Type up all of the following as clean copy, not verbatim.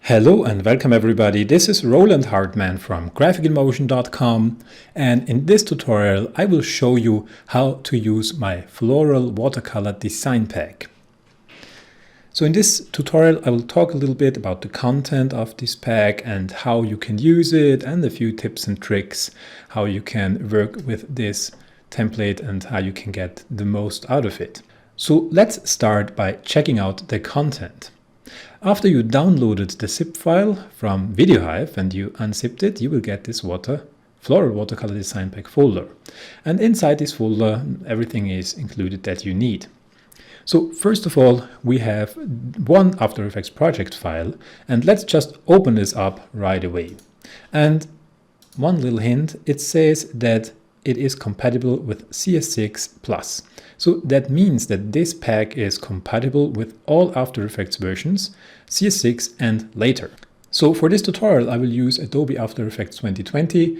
Hello and welcome everybody, this is Roland Hartmann from graphicalmotion.com, and in this tutorial I will show you how to use my Floral Watercolor Design Pack. So in this tutorial I will talk a little bit about the content of this pack and how you can use it, and a few tips and tricks how you can work with this template and how you can get the most out of it. So let's start by checking out the content. After you downloaded the zip file from VideoHive and you unzipped it, you will get this Floral Watercolor Design Pack folder. And inside this folder, everything is included that you need. So first of all, we have one After Effects project file, and let's just open this up right away. And one little hint, it says that it is compatible with CS6+. So that means that this pack is compatible with all After Effects versions, CS6 and later. So for this tutorial I will use Adobe After Effects 2020,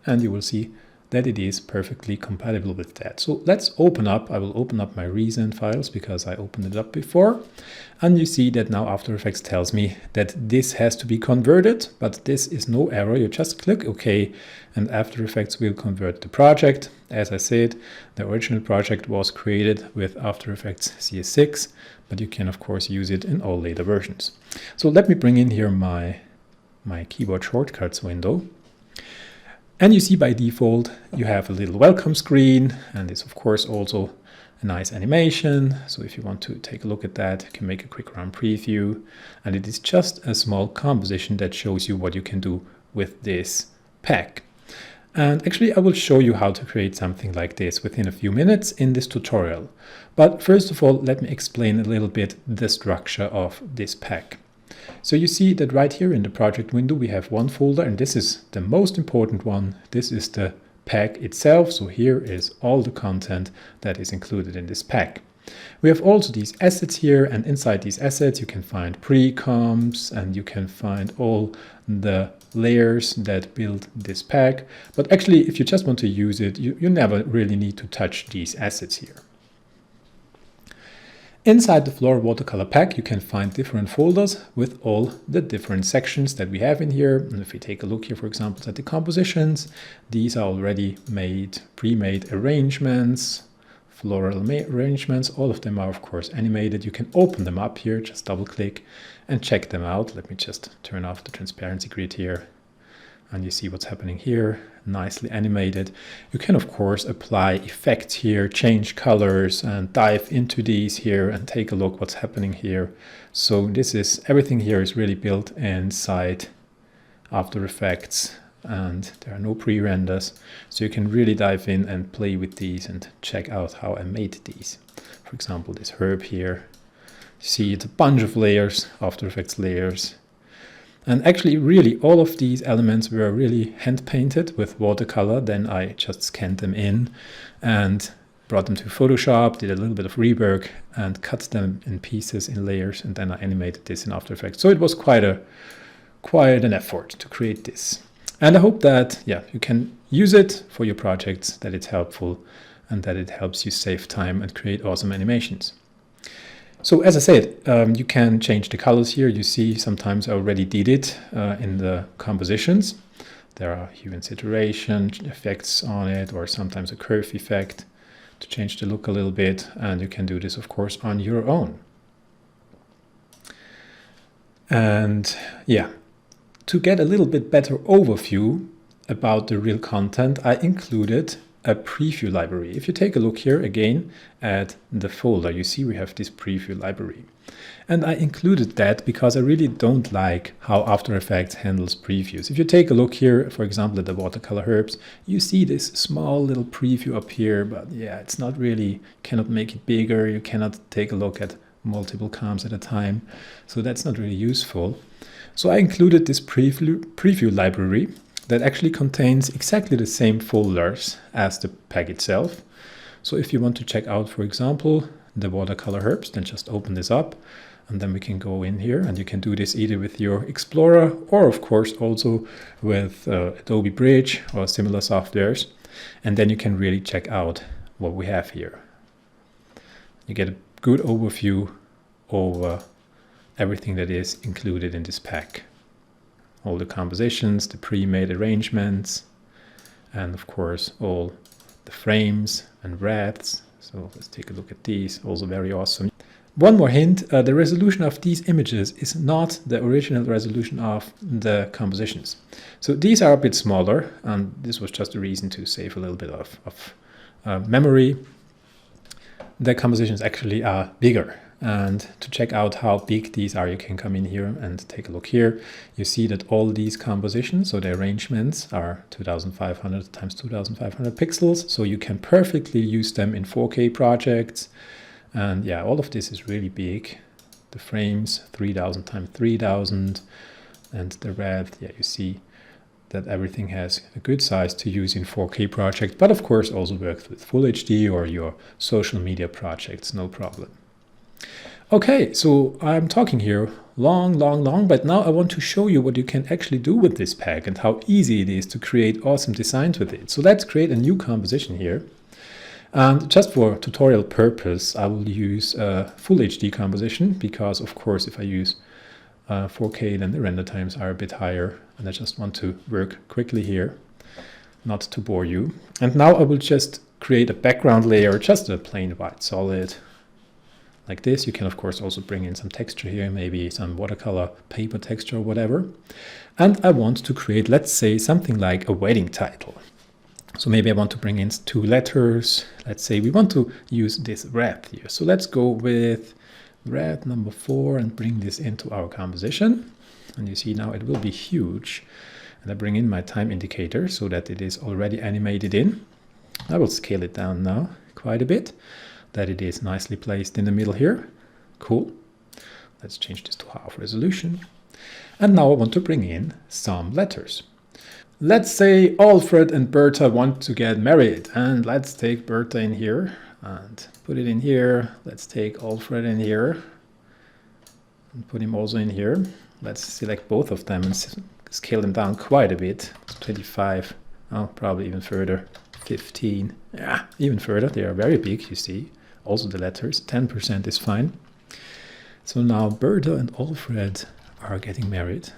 and you will see that it is perfectly compatible with that. So let's I will open up my recent files because I opened it up before. And you see that now After Effects tells me that this has to be converted, but this is no error. You just click OK and After Effects will convert the project. As I said, the original project was created with After Effects CS6, but you can of course use it in all later versions. So let me bring in here my keyboard shortcuts window. And you see by default you have a little welcome screen, and it's of course also a nice animation. So if you want to take a look at that, you can make a quick run preview, and it is just a small composition that shows you what you can do with this pack. And actually I will show you how to create something like this within a few minutes in this tutorial. But first of all, let me explain a little bit the structure of this pack. So you see that right here in the project window we have one folder, and this is the most important one. This is the pack itself. So here is all the content that is included in this pack. We have also these assets here, and inside these assets you can find pre-comps and you can find all the layers that build this pack. But actually if you just want to use it, you never really need to touch these assets here. Inside the Floral Watercolor pack you can find different folders with all the different sections that we have in here. And if we take a look here, for example, at the compositions, these are already pre-made arrangements, floral arrangements. All of them are of course animated. You can open them up here, just double click and check them out. Let me just turn off the transparency grid here. And you see what's happening here, nicely animated. You can of course apply effects here, change colors, and dive into these here and take a look what's happening here. So everything here is really built inside After Effects, and there are no pre-renders. So you can really dive in and play with these and check out how I made these. For example, this herb here. See, it's a bunch of layers, After Effects layers. And actually, really, all of these elements were really hand-painted with watercolor. Then I just scanned them in and brought them to Photoshop, did a little bit of rework, and cut them in pieces, in layers, and then I animated this in After Effects. So it was quite an effort to create this. And I hope that, you can use it for your projects, that it's helpful, and that it helps you save time and create awesome animations. So as I said, you can change the colors here. You see sometimes I already did it in the compositions. There are hue and saturation effects on it, or sometimes a curve effect to change the look a little bit. And you can do this of course on your own. And to get a little bit better overview about the real content, I included a preview library. If you take a look here again at the folder, you see we have this preview library. And I included that because I really don't like how After Effects handles previews. If you take a look here, for example, at the Watercolor Herbs, you see this small little preview up here, but it's not really, cannot make it bigger. You cannot take a look at multiple comps at a time. So that's not really useful. So I included this preview library that actually contains exactly the same folders as the pack itself. So if you want to check out, for example, the Watercolor Herbs, then just open this up, and then we can go in here, and you can do this either with your Explorer or of course also with Adobe Bridge or similar softwares. And then you can really check out what we have here. You get a good overview over everything that is included in this pack. All the compositions, the pre-made arrangements, and of course all the frames and wreaths. So let's take a look at these, also very awesome. One more hint, the resolution of these images is not the original resolution of the compositions. So these are a bit smaller, and this was just a reason to save a little bit of memory. The compositions actually are bigger. And to check out how big these are, you can come in here and take a look here. You see that all these compositions, so the arrangements, are 2500 times 2500 pixels. So you can perfectly use them in 4K projects. And yeah, all of this is really big. The frames, 3000 times 3000. And the wreath, yeah, you see that everything has a good size to use in 4K projects, but of course also works with Full HD or your social media projects, no problem. Okay, so I'm talking here long, but now I want to show you what you can actually do with this pack and how easy it is to create awesome designs with it. So let's create a new composition here. And just for tutorial purpose, I will use a Full HD composition because, of course, if I use 4K, then the render times are a bit higher, and I just want to work quickly here, not to bore you. And now I will just create a background layer, just a plain white solid, like this. You can, of course, also bring in some texture here, maybe some watercolor paper texture or whatever. And I want to create, let's say, something like a wedding title. So maybe I want to bring in 2 letters. Let's say we want to use this wreath here. So let's go with wreath number 4 and bring this into our composition. And you see now it will be huge. And I bring in my time indicator so that it is already animated in. I will scale it down now quite a bit, that it is nicely placed in the middle here. Cool. Let's change this to half resolution. And now I want to bring in some letters. Let's say Alfred and Bertha want to get married, and let's take Bertha in here and put it in here. Let's take Alfred in here and put him also in here. Let's select both of them and scale them down quite a bit. 25, oh, probably even further, 15, yeah, even further. They are very big, you see. Also the letters, 10% is fine. So now Bertha and Alfred are getting married.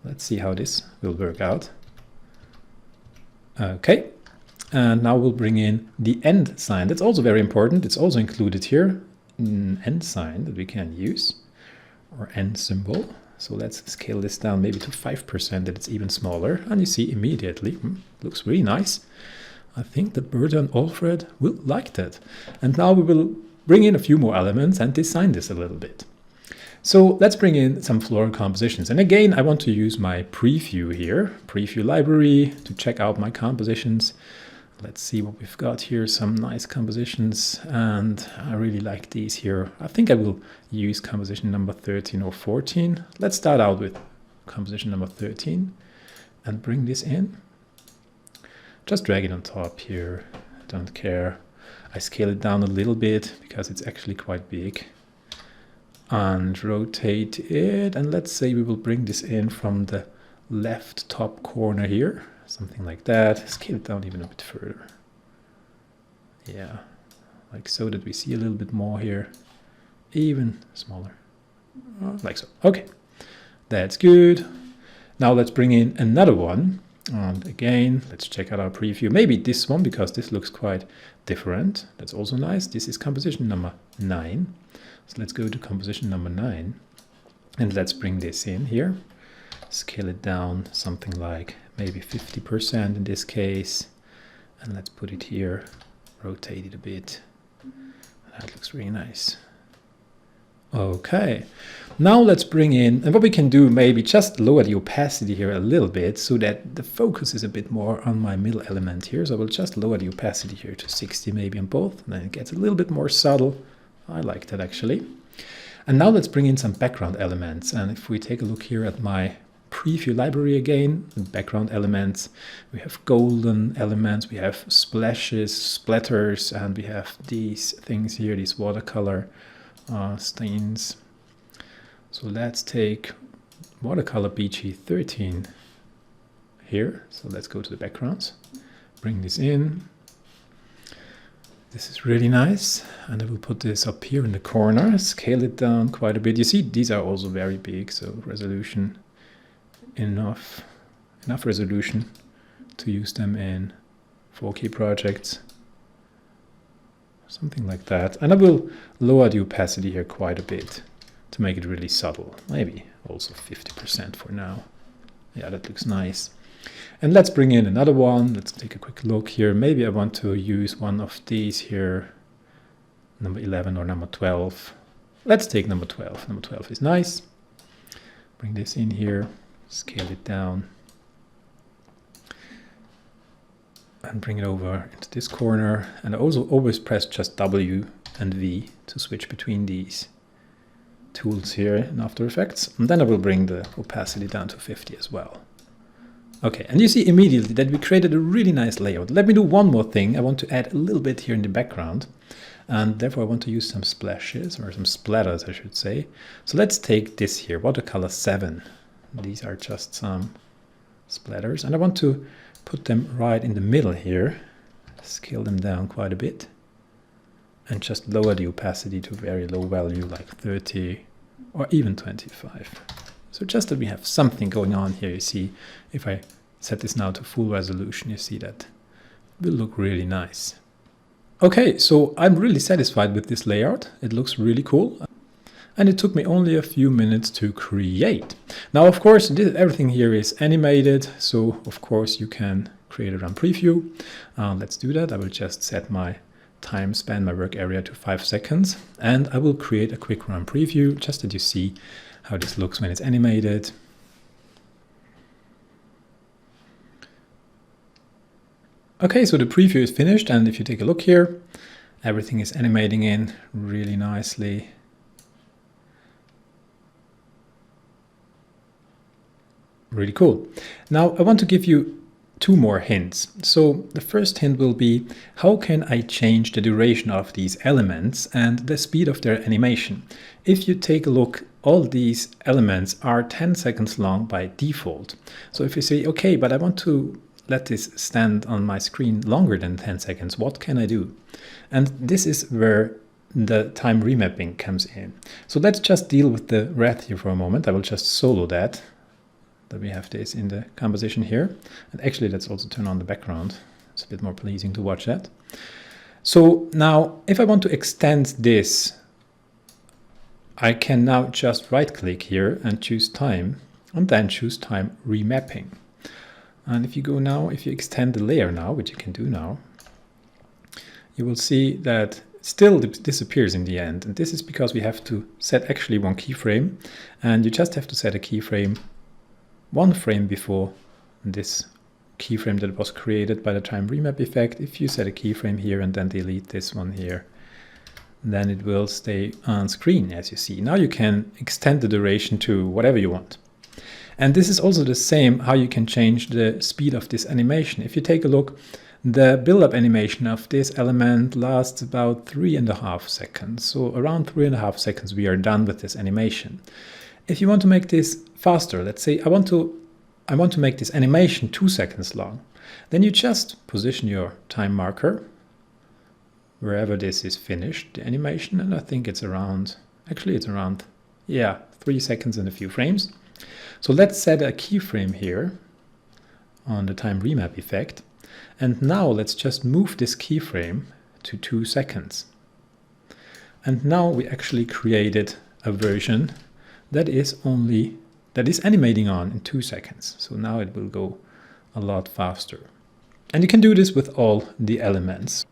Let's see how this will work out. Okay, and now we'll bring in the end sign. That's also very important. It's also included here, an end sign that we can use, or end symbol. So let's scale this down maybe to 5%, that it's even smaller. And you see immediately, looks really nice. I think that Bertha and Alfred will like that. And now we will bring in a few more elements and design this a little bit. So let's bring in some floral compositions. And again, I want to use my preview here, preview library, to check out my compositions. Let's see what we've got here, some nice compositions, and I really like these here. I think I will use composition number 13 or 14. Let's start out with composition number 13 and bring this in. Just drag it on top here, don't care. I scale it down a little bit because it's actually quite big. And rotate it, and let's say we will bring this in from the left top corner here, something like that. Scale it down even a bit further. Yeah, like so, that we see a little bit more here, even smaller, like so. Okay, that's good. Now let's bring in another one, and again, let's check out our preview. Maybe this one, because this looks quite different. That's also nice. This is composition number 9. So let's go to composition number 9 and let's bring this in here. Scale it down something like maybe 50% in this case. And let's put it here, rotate it a bit. That looks really nice. Okay, now let's bring in, and what we can do, maybe just lower the opacity here a little bit so that the focus is a bit more on my middle element here. So I will just lower the opacity here to 60 maybe on both, and then it gets a little bit more subtle. I like that actually. And now let's bring in some background elements. And if we take a look here at my preview library again, the background elements, we have golden elements, we have splashes, splatters, and we have these things here, these watercolor stains. So let's take watercolor BG13 here. So let's go to the backgrounds, bring this in. This is really nice, and I will put this up here in the corner, scale it down quite a bit. You see, these are also very big, so resolution enough resolution to use them in 4K projects, something like that. And I will lower the opacity here quite a bit to make it really subtle, maybe also 50% for now. Yeah, that looks nice. And let's bring in another one. Let's take a quick look here. Maybe I want to use one of these here, number 11 or number 12. Let's take number 12. Number 12 is nice. Bring this in here, scale it down, and bring it over into this corner. And I also always press just W and V to switch between these tools here in After Effects. And then I will bring the opacity down to 50 as well. Okay, and you see immediately that we created a really nice layout. Let me do one more thing. I want to add a little bit here in the background, and therefore I want to use some splashes, or some splatters I should say. So let's take this here, Watercolor 7. These are just some splatters, and I want to put them right in the middle here, scale them down quite a bit, and just lower the opacity to a very low value like 30 or even 25. So just that we have something going on here. You see, if I set this now to full resolution, you see that it will look really nice. Okay, so I'm really satisfied with this layout. It looks really cool. And it took me only a few minutes to create. Now, of course, everything here is animated. So, of course, you can create a run preview. Let's do that. I will just set my time span, my work area to 5 seconds. And I will create a quick run preview just that you see how this looks when it's animated. Okay, so the preview is finished, and if you take a look here, everything is animating in really nicely. Really cool. Now I want to give you 2 more hints. So the first hint will be, how can I change the duration of these elements and the speed of their animation? If you take a look, all these elements are 10 seconds long by default. So if you say, okay, but I want to let this stand on my screen longer than 10 seconds, what can I do? And this is where the time remapping comes in. So let's just deal with the red here for a moment. I will just solo that we have this in the composition here. And actually, let's also turn on the background. It's a bit more pleasing to watch that. So now, if I want to extend this, I can now just right-click here and choose time, and then choose time remapping. And if you go now, if you extend the layer now, which you can do now, you will see that still disappears in the end. And this is because we have to set actually one keyframe, and you just have to set a keyframe 1 frame before this keyframe that was created by the time remap effect. If you set a keyframe here and then delete this one here, then it will stay on screen, as you see. Now you can extend the duration to whatever you want. And this is also the same how you can change the speed of this animation. If you take a look, the build-up animation of this element lasts about 3.5 seconds. So around 3.5 seconds we are done with this animation. If you want to make this faster, let's say I want to make this animation 2 seconds long, then you just position your time marker wherever this is finished, the animation, and I think it's around, actually it's around, yeah, 3 seconds and a few frames. So let's set a keyframe here on the time remap effect, and now let's just move this keyframe to 2 seconds. And now we actually created a version that is animating on in 2 seconds. So now it will go a lot faster. And you can do this with all the elements.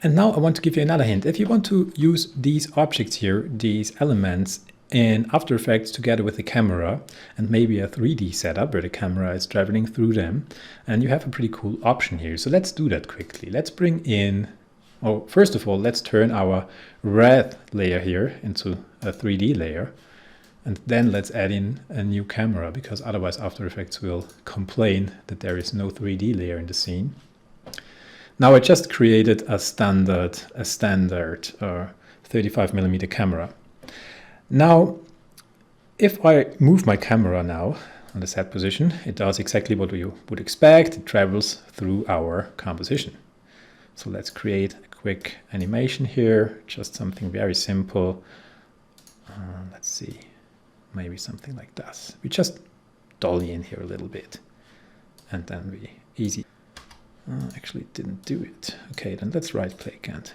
And now I want to give you another hint. If you want to use these objects here, these elements in After Effects together with the camera and maybe a 3D setup where the camera is traveling through them, and you have a pretty cool option here. So let's do that quickly. Let's bring in, first of all, let's turn our red layer here into a 3D layer. And then let's add in a new camera, because otherwise After Effects will complain that there is no 3D layer in the scene. Now I just created a standard 35mm camera. Now, if I move my camera now on the set position, it does exactly what you would expect. It travels through our composition. So let's create a quick animation here, just something very simple. Let's see, maybe something like this. We just dolly in here a little bit, and then we easy. Actually, it didn't do it. Okay, then let's right click and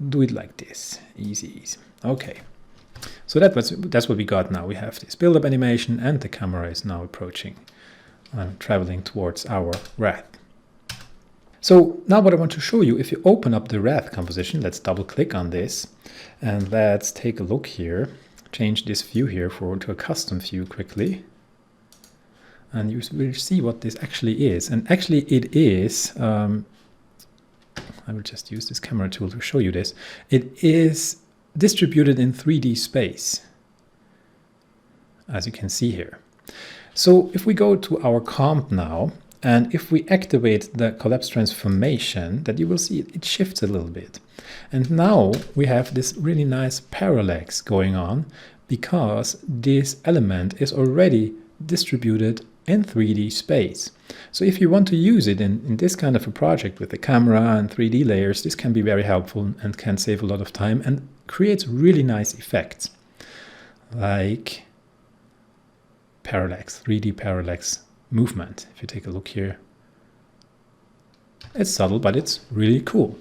do it like this. Easy, easy. Okay. So that's what we got now. We have this build-up animation, and the camera is now approaching, traveling towards our wreath. So now what I want to show you, if you open up the wreath composition, let's double click on this, and let's take a look here. Change this view here to a custom view quickly. And you will see what this actually is. And actually it is, I will just use this camera tool to show you this. It is distributed in 3D space, as you can see here. So if we go to our comp now, and if we activate the collapse transformation, that you will see it shifts a little bit. And now we have this really nice parallax going on, because this element is already distributed in 3D space. So if you want to use it in this kind of a project with the camera and 3D layers, this can be very helpful and can save a lot of time and creates really nice effects, like parallax, 3D parallax movement. If you take a look here, it's subtle, but it's really cool.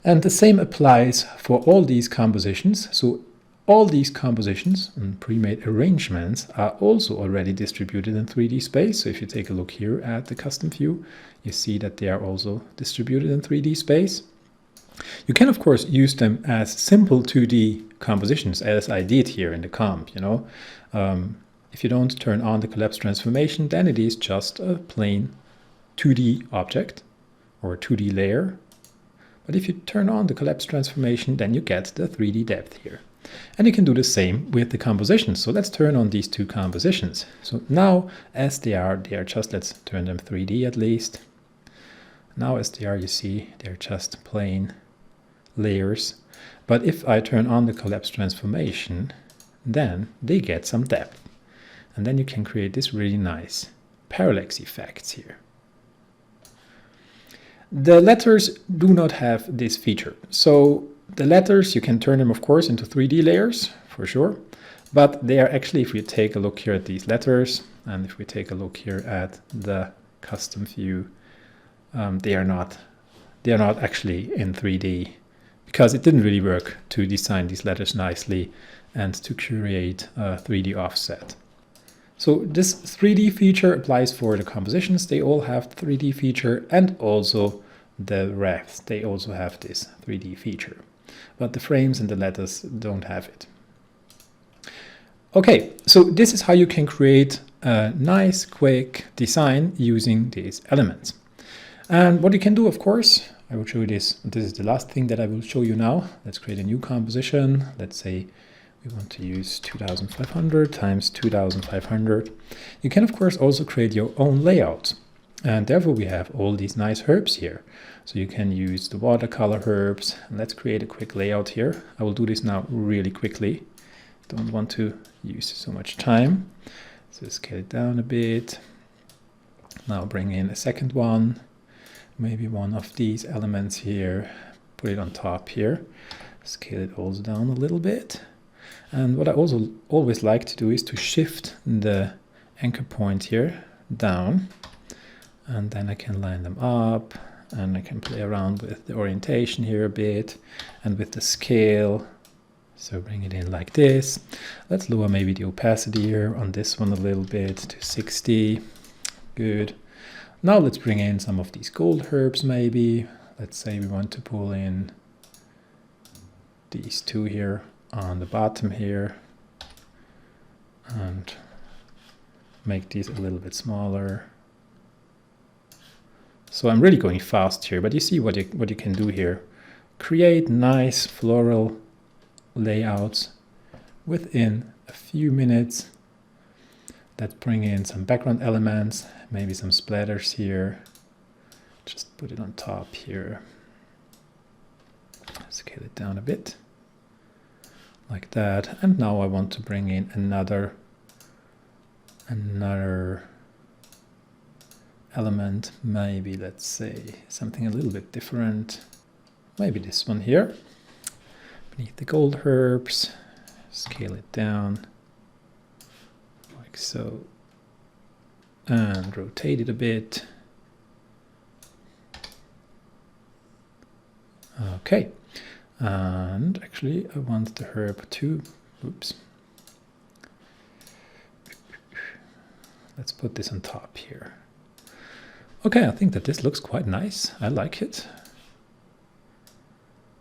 And the same applies for all these compositions. So all these compositions and pre-made arrangements are also already distributed in 3D space. So if you take a look here at the custom view, you see that they are also distributed in 3D space. You can of course use them as simple 2D compositions, as I did here in the comp, if you don't turn on the collapse transformation, then it is just a plain 2D object or a 2D layer. But if you turn on the collapse transformation, then you get the 3D depth here. And you can do the same with the compositions. So let's turn on these two compositions. So now as they are just, let's turn them 3D at least. Now as they are, you see, they're just plain layers. But if I turn on the collapse transformation, then they get some depth. And then you can create this really nice parallax effects here. The letters do not have this feature. So the letters, you can turn them, of course, into 3D layers, for sure. But they are actually, if we take a look here at these letters, and if we take a look here at the custom view, they are not actually in 3D, because it didn't really work to design these letters nicely and to create a 3D offset. So this 3D feature applies for the compositions. They all have 3D feature, and also the wreaths. They also have this 3D feature. But the frames and the letters don't have it. Okay, so this is how you can create a nice, quick design using these elements. And what you can do, of course, I will show you this. This is the last thing that I will show you now. Let's create a new composition. Let's say we want to use 2500 times 2500. You can, of course, also create your own layout. And therefore, we have all these nice herbs here. So you can use the watercolor herbs. And let's create a quick layout here. I will do this now really quickly. Don't want to use so much time. So scale it down a bit. Now bring in a second one. Maybe one of these elements here. Put it on top here. Scale it also down a little bit. And what I also always like to do is to shift the anchor point here down, and then I can line them up, and I can play around with the orientation here a bit and with the scale. So bring it in like this. Let's lower maybe the opacity here on this one a little bit to 60. Good. Now let's bring in some of these gold herbs maybe. Let's say we want to pull in these two here on the bottom here and make these a little bit smaller. So I'm really going fast here, but you see what you can do here. Create nice floral layouts within a few minutes. Let's bring in some background elements, maybe some splatters here. Just put it on top here. Scale it down a bit. Like that. And now I want to bring in another element. Maybe, let's say, something a little bit different. Maybe this one here. Beneath the gold herbs, scale it down like so, and rotate it a bit. Okay, and actually I want the herb to, oops, let's put this on top here. Okay, I think that this looks quite nice. I like it.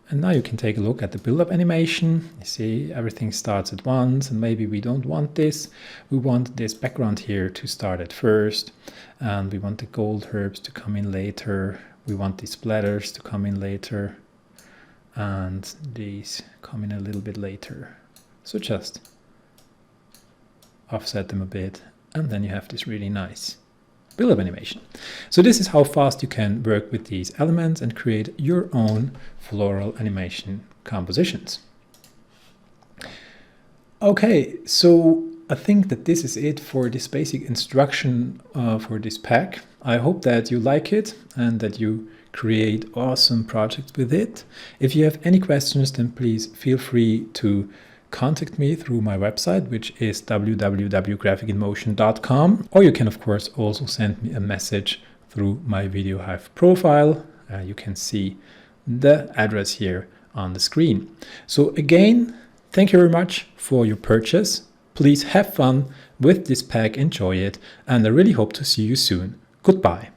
And now you can take a look at the build-up animation. You see everything starts at once, and maybe we don't want this. We want this background here to start at first, and we want the gold herbs to come in later. We want these splatters to come in later, and these come in a little bit later. So just offset them a bit, and then you have this really nice build-up animation. So this is how fast you can work with these elements and create your own floral animation compositions. Okay, so I think that this is it for this basic instruction for this pack. I hope that you like it and that you create awesome projects with it. If you have any questions, then please feel free to contact me through my website, which is www.graphicinmotion.com, or you can of course also send me a message through my Video Hive profile. You can see the address here on the screen. So again, thank you very much for your purchase. Please have fun with this pack, enjoy it, and I really hope to see you soon. Goodbye.